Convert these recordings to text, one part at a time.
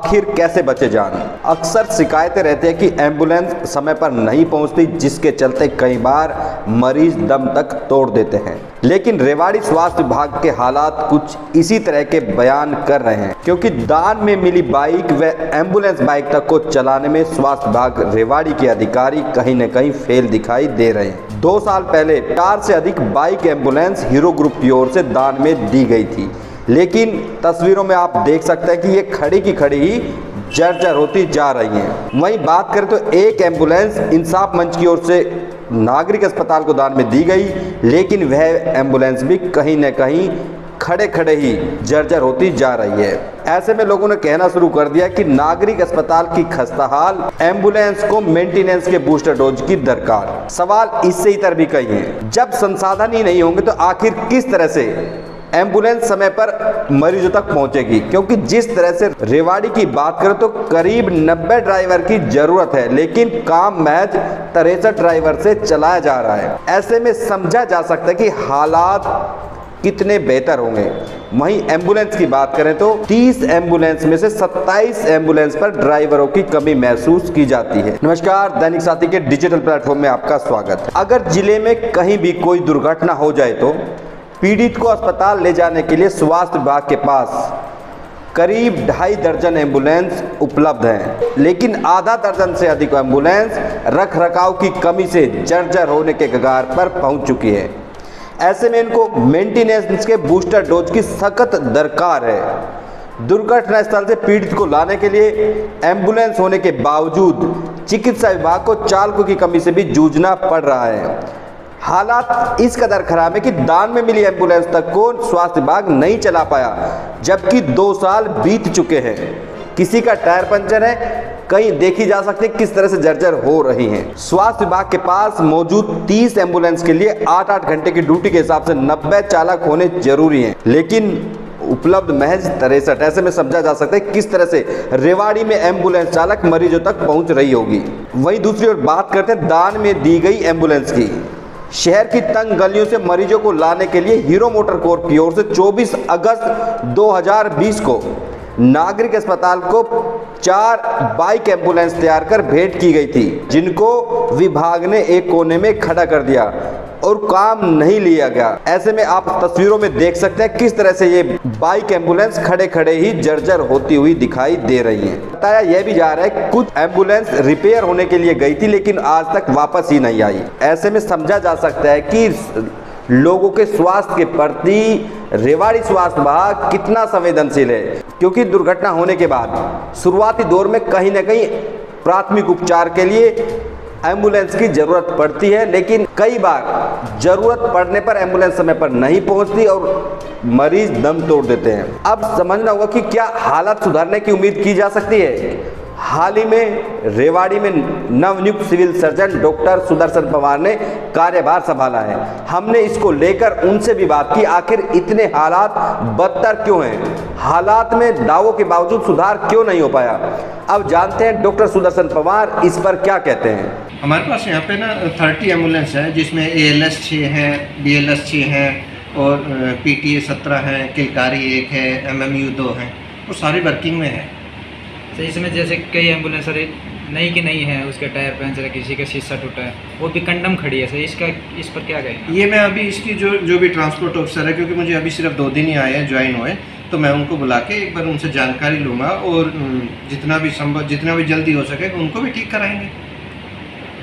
आखिर कैसे बचे जान। अक्सर शिकायतें रहती है कि एम्बुलेंस समय पर नहीं पहुंचती, जिसके चलते कई बार मरीज दम तक तोड़ देते हैं। लेकिन रेवाड़ी स्वास्थ्य विभाग के हालात कुछ इसी तरह के बयान कर रहे हैं, क्योंकि दान में मिली बाइक व एम्बुलेंस बाइक तक को चलाने में स्वास्थ्य विभाग रेवाड़ी के अधिकारी कहीं न कहीं फेल दिखाई दे रहे हैं। 2 साल पहले 4 से अधिक बाइक एम्बुलेंस हीरो ग्रुप की ओर से दान में दी गई थी, लेकिन तस्वीरों में आप देख सकते हैं कि ये खड़ी की खड़ी ही जर्जर होती जा रही हैं। वहीं बात करें तो एक एम्बुलेंस इंसाफ मंच की ओर से नागरिक अस्पताल को दान में दी गई, लेकिन वह एम्बुलेंस भी कहीं न कहीं खड़े खड़े ही जर्जर होती जा रही है। ऐसे में लोगों ने कहना शुरू कर दिया कि नागरिक अस्पताल की खस्ताहाल एम्बुलेंस को मेंटेनेंस के बूस्टर डोज की दरकार। सवाल इससे इतर भी कई है, जब संसाधन ही नहीं होंगे तो आखिर किस तरह से एम्बुलेंस समय पर मरीजों तक पहुंचेगी। क्योंकि जिस तरह से रेवाड़ी की बात करें तो करीब 90 ड्राइवर की जरूरत है, लेकिन काम महज 63 ड्राइवर से चलाया जा रहा है। ऐसे में समझा जा सकता है कि हालात कितने बेहतर होंगे। वहीं एम्बुलेंस की बात करें तो 30 एम्बुलेंस में से 27 एम्बुलेंस पर ड्राइवरों की कमी महसूस की जाती है। नमस्कार, दैनिक साथी के डिजिटल प्लेटफॉर्म में आपका स्वागत है। अगर जिले में कहीं भी कोई दुर्घटना हो जाए तो पीड़ित को अस्पताल ले जाने के लिए स्वास्थ्य विभाग के पास करीब 2.5 दर्जन एम्बुलेंस उपलब्ध हैं, लेकिन आधा दर्जन से अधिक एम्बुलेंस रख रखाव की कमी से जर्जर होने के कगार पर पहुंच चुकी है। ऐसे में इनको मेंटेनेंस के बूस्टर डोज की सख्त दरकार है। दुर्घटना स्थल से पीड़ित को लाने के लिए एम्बुलेंस होने के बावजूद चिकित्सा विभाग को चालकों की कमी से भी जूझना पड़ रहा है। हालात इस कदर खराब है कि दान में मिली एम्बुलेंस तक को स्वास्थ्य विभाग नहीं चला पाया, जबकि 2 साल बीत चुके हैं। किसी का टायर पंचर है, कहीं देखी जा सकती है किस तरह से जर्जर हो रही हैं। स्वास्थ्य विभाग के पास मौजूद 30 एम्बुलेंस के लिए 8-8 घंटे की ड्यूटी के हिसाब से 90 चालक होने जरूरी हैं, लेकिन उपलब्ध महज 63। ऐसे में समझा जा सकता है किस तरह से रेवाड़ी में एम्बुलेंस चालक मरीजों तक पहुंच रही होगी। वहीं दूसरी ओर बात करते हैं दान में दी गई एम्बुलेंस की। शहर की तंग गलियों से मरीजों को लाने के लिए हीरो मोटर कॉर्प की ओर से 24 अगस्त 2020 को नागरिक अस्पताल को 4 बाइक एम्बुलेंस तैयार कर भेंट की गई थी, जिनको विभाग ने एक कोने में खड़ा कर दिया और काम नहीं लिया गया। ऐसे में आप तस्वीरों में देख सकते हैं किस तरह से ये बाइक एम्बुलेंस खड़े खड़े ही जर्जर होती हुई दिखाई दे रही है। बताया यह भी जा रहा है कुछ एम्बुलेंस रिपेयर होने के लिए गई थी, लेकिन आज तक वापस ही नहीं आई। ऐसे में समझा जा सकता है कि लोगों के स्वास्थ्य के प्रति रेवाड़ी स्वास्थ्य विभाग कितना संवेदनशील है, क्योंकि दुर्घटना होने के बाद शुरुआती दौर में कहीं न कहीं प्राथमिक उपचार के लिए एम्बुलेंस की ज़रूरत पड़ती है, लेकिन कई बार ज़रूरत पड़ने पर एम्बुलेंस समय पर नहीं पहुंचती और मरीज दम तोड़ देते हैं। अब समझना होगा कि क्या हालत सुधरने की उम्मीद की जा सकती है। हाल ही में रेवाड़ी में नवनियुक्त civil surgeon doctor Sudarshan Pawar ने कार्यभार संभाला है। हमने इसको लेकर उनसे भी बात की, आखिर इतने हालात बदतर क्यों हैं, हालात में दावों के बावजूद सुधार क्यों नहीं हो पाया। अब जानते हैं डॉक्टर सुदर्शन पवार इस पर क्या कहते हैं। हमारे पास यहाँ पे ना 30 एम्बुलेंस है, जिसमें ALS 6 है, BLS 6 है और PTA 17 है, किलकारी 1 है, MMU 2 है, वो सारी वर्किंग में है। तो इसमें जैसे कई एम्बुलेंस नई की नहीं है, उसका टायर पंचर है, किसी का शीशा टूटा है, वो भी कंडम खड़ी है। सर इस पर क्या कहें। ये मैं अभी इसकी जो भी ट्रांसपोर्ट ऑफिसर है, क्योंकि मुझे अभी सिर्फ 2 दिन ही आए हैं, ज्वाइन हुए, तो मैं उनको बुला के एक बार उनसे जानकारी लूँगा और जितना भी जल्दी हो सके उनको भी ठीक कराएंगे।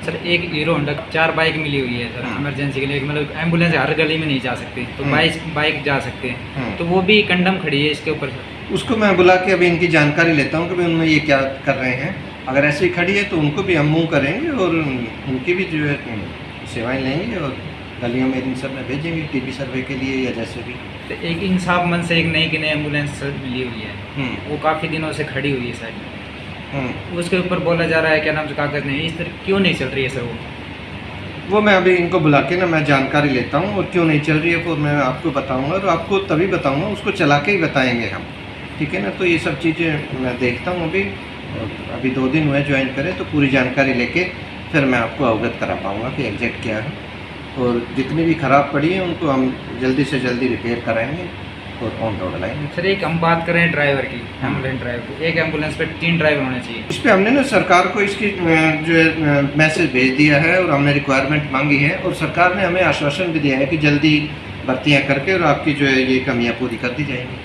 सर एक हीरो होंडा 4 बाइक मिली हुई है सर इमरजेंसी के लिए, मतलब एम्बुलेंस हर गली में नहीं जा सकती, तो बाइक जा सकते हैं, तो वो भी कंडम खड़ी है इसके ऊपर। उसको मैं बुला के अभी इनकी जानकारी लेता हूँ कि भाई उनमें ये क्या कर रहे हैं। अगर ऐसे ही खड़ी है तो उनको भी हम मूव करेंगे और उनकी भी जो है सेवाएं लेंगे और गलियों में इन सब में भेजेंगे TB सर्वे के लिए या जैसे भी। तो एक इंसाफ मन से एक नई एम्बुलेंस मिली हुई है, वो काफ़ी दिनों से खड़ी हुई है साइड, उसके ऊपर बोला जा रहा है क्या नाम से कागज़ नहीं, इस तरह क्यों नहीं चल रही है सर वो मैं अभी इनको बुला के ना मैं जानकारी लेता हूँ और क्यों नहीं चल रही है, फिर मैं आपको बताऊँगा और आपको तभी बताऊँगा, उसको चला के ही बताएँगे हम, ठीक है ना। तो ये सब चीज़ें मैं देखता हूँ अभी 2 दिन हुए ज्वाइन करें, तो पूरी जानकारी लेके फिर मैं आपको अवगत करा पाऊँगा कि एग्जैक्ट क्या है, और जितनी भी ख़राब पड़ी है उनको हम जल्दी से जल्दी रिपेयर कराएंगे और ऑन रोड लाएंगे। सर एक हम बात करें ड्राइवर की, एम्बुलेंस ड्राइवर की, एक एम्बुलेंस पे 3 ड्राइवर होने चाहिए। इस पे हमने ना सरकार को इसकी जो है मैसेज भेज दिया है और हमने रिक्वायरमेंट मांगी है और सरकार ने हमें आश्वासन भी दिया है कि जल्दी भर्तियां करके और आपकी जो है ये कमियां पूरी कर दी जाएंगी।